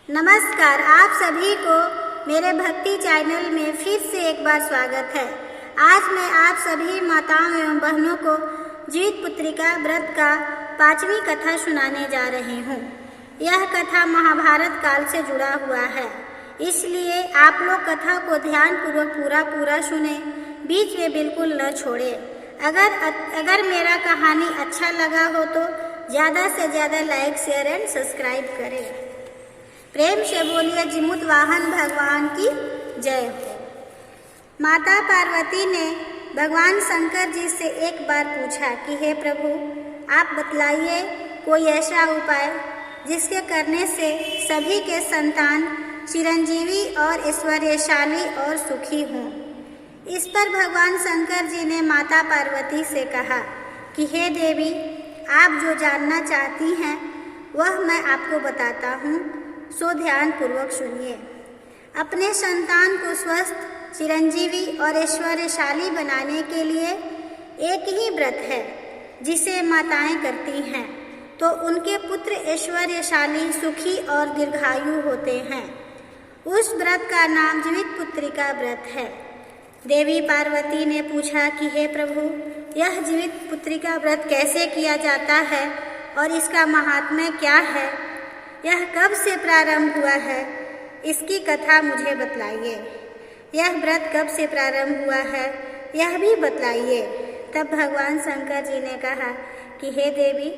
नमस्कार, आप सभी को मेरे भक्ति चैनल में फिर से एक बार स्वागत है। आज मैं आप सभी माताओं एवं बहनों को जीवित पुत्रिका व्रत का 5वीं कथा सुनाने जा रही हूँ। यह कथा महाभारत काल से जुड़ा हुआ है, इसलिए आप लोग कथा को ध्यानपूर्वक पूरा सुने, बीच में बिल्कुल न छोड़े। अगर मेरा कहानी अच्छा लगा हो तो ज़्यादा से ज़्यादा लाइक, शेयर एंड सब्सक्राइब करें। प्रेम से बोलिए जिमुत वाहन भगवान की जय हो। माता पार्वती ने भगवान शंकर जी से एक बार पूछा कि हे प्रभु, आप बतलाइए कोई ऐसा उपाय जिसके करने से सभी के संतान चिरंजीवी और ऐश्वर्यशाली और सुखी हों। इस पर भगवान शंकर जी ने माता पार्वती से कहा कि हे देवी, आप जो जानना चाहती हैं वह मैं आपको बताता हूँ, सो ध्यान पूर्वक सुनिए। अपने संतान को स्वस्थ, चिरंजीवी और ऐश्वर्यशाली बनाने के लिए एक ही व्रत है जिसे माताएं करती हैं, तो उनके पुत्र ऐश्वर्यशाली, सुखी और दीर्घायु होते हैं। उस व्रत का नाम जीवित पुत्रिका व्रत है। देवी पार्वती ने पूछा कि हे प्रभु, यह जीवित पुत्रिका व्रत कैसे किया जाता है और इसका महात्म्य क्या है? यह कब से प्रारंभ हुआ है? इसकी कथा मुझे बतलाइए। यह व्रत कब से प्रारंभ हुआ है, यह भी बतलाइए। तब भगवान शंकर जी ने कहा कि हे देवी,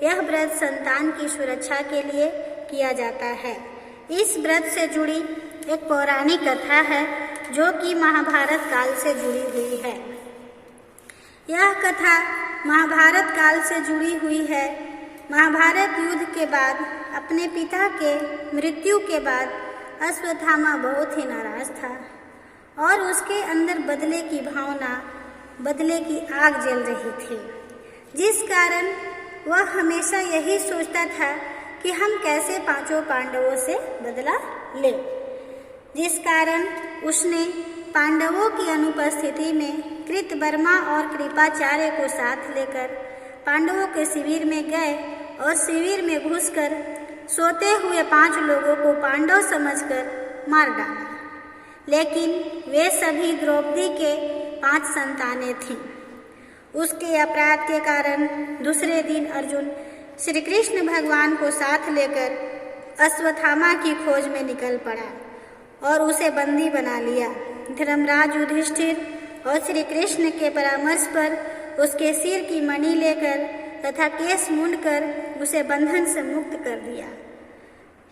यह व्रत संतान की सुरक्षा के लिए किया जाता है। इस व्रत से जुड़ी एक पौराणिक कथा है जो कि महाभारत काल से जुड़ी हुई है। यह कथा महाभारत काल से जुड़ी हुई है। महाभारत युद्ध के बाद अपने पिता के मृत्यु के बाद अश्वत्थामा बहुत ही नाराज था और उसके अंदर बदले की भावना, बदले की आग जल रही थी, जिस कारण वह हमेशा यही सोचता था कि हम कैसे 5 पांडवों से बदला ले। जिस कारण उसने पांडवों की अनुपस्थिति में कृतवर्मा और कृपाचार्य को साथ लेकर पांडवों के शिविर में गए और शिविर में घुसकर सोते हुए 5 लोगों को पांडव समझकर मार डाला। लेकिन वे सभी द्रौपदी के 5 संतानें थीं। उसके अपराध के कारण दूसरे दिन अर्जुन श्री कृष्ण भगवान को साथ लेकर अश्वत्थामा की खोज में निकल पड़ा और उसे बंदी बना लिया। धर्मराज युधिष्ठिर और श्री कृष्ण के परामर्श पर उसके सिर की मणि लेकर तथा केस मुंडकर उसे बंधन से मुक्त कर दिया।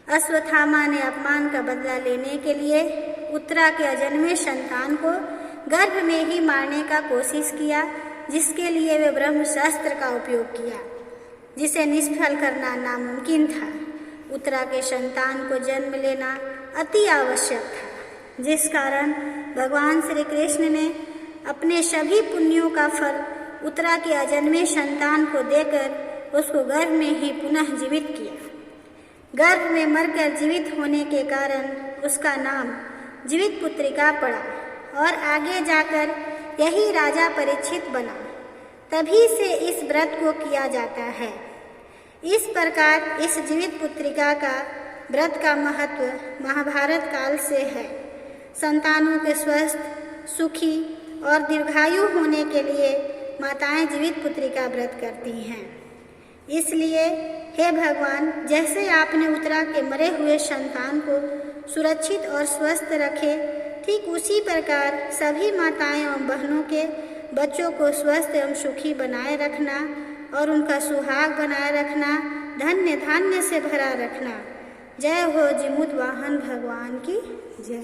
अश्वत्थामा ने अपमान का बदला लेने के लिए उत्तरा के अजन्मे संतान को गर्भ में ही मारने का कोशिश किया, जिसके लिए वे ब्रह्मशास्त्र का उपयोग किया, जिसे निष्फल करना नामुमकिन था। उत्तरा के संतान को जन्म लेना अति आवश्यक था, जिस कारण भगवान श्री कृष्ण ने अपने सभी पुण्यों का फल उत्तरा के अजन्मे संतान को देकर उसको गर्भ में ही पुनः जीवित किया। गर्भ में मरकर जीवित होने के कारण उसका नाम जीवित पुत्रिका पड़ा और आगे जाकर यही राजा परीक्षित बना। तभी से इस व्रत को किया जाता है। इस प्रकार इस जीवित पुत्रिका का व्रत का महत्व महाभारत काल से है। संतानों के स्वस्थ, सुखी और दीर्घायु होने के लिए माताएं जीवित पुत्रिका व्रत करती हैं। इसलिए हे भगवान, जैसे आपने उत्तरा के मरे हुए संतान को सुरक्षित और स्वस्थ रखे, ठीक उसी प्रकार सभी माताएं एवं बहनों के बच्चों को स्वस्थ एवं सुखी बनाए रखना और उनका सुहाग बनाए रखना, धन्य धान्य से भरा रखना। जय हो जिमुत वाहन भगवान की जय।